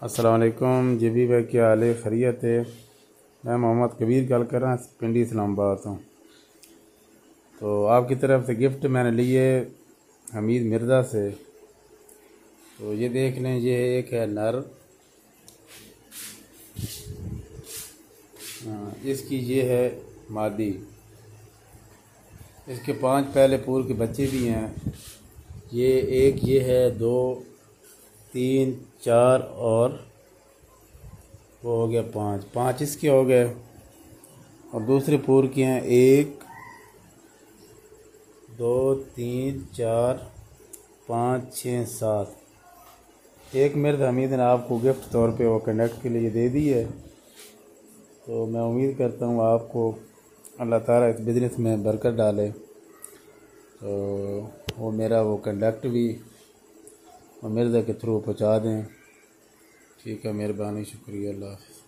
अस्सलाम वालेकुम जी भी भाई, क्या हाल है? खैरियत है? मैं मोहम्मद कबीर गल कर रहा पिंडी इस्लामाबाद तो आपकी तरफ से गिफ्ट मैंने लिए हमीद मिर्ज़ा से। तो ये देख लें, ये एक है नर, इसकी ये है मादी। इसके 5 पहले पूर के बच्चे भी हैं। ये है 2 3 4 और वो हो गया 5 इसके हो गए। और दूसरे पूर के हैं 1 2 3 4 5 6 7। एक मिर्द हमीद ने आपको गिफ्ट तौर पे वो कंडक्ट के लिए दे दी है। तो मैं उम्मीद करता हूँ आपको अल्लाह ताला इस बिज़नेस में बरकत डाले। तो वो मेरा वो कंडक्ट भी मिर्ज़ा के थ्रू पहुँचा दें। ठीक है, मेहरबानी, शुक्रिया, अल्लाह हाफ़िज़।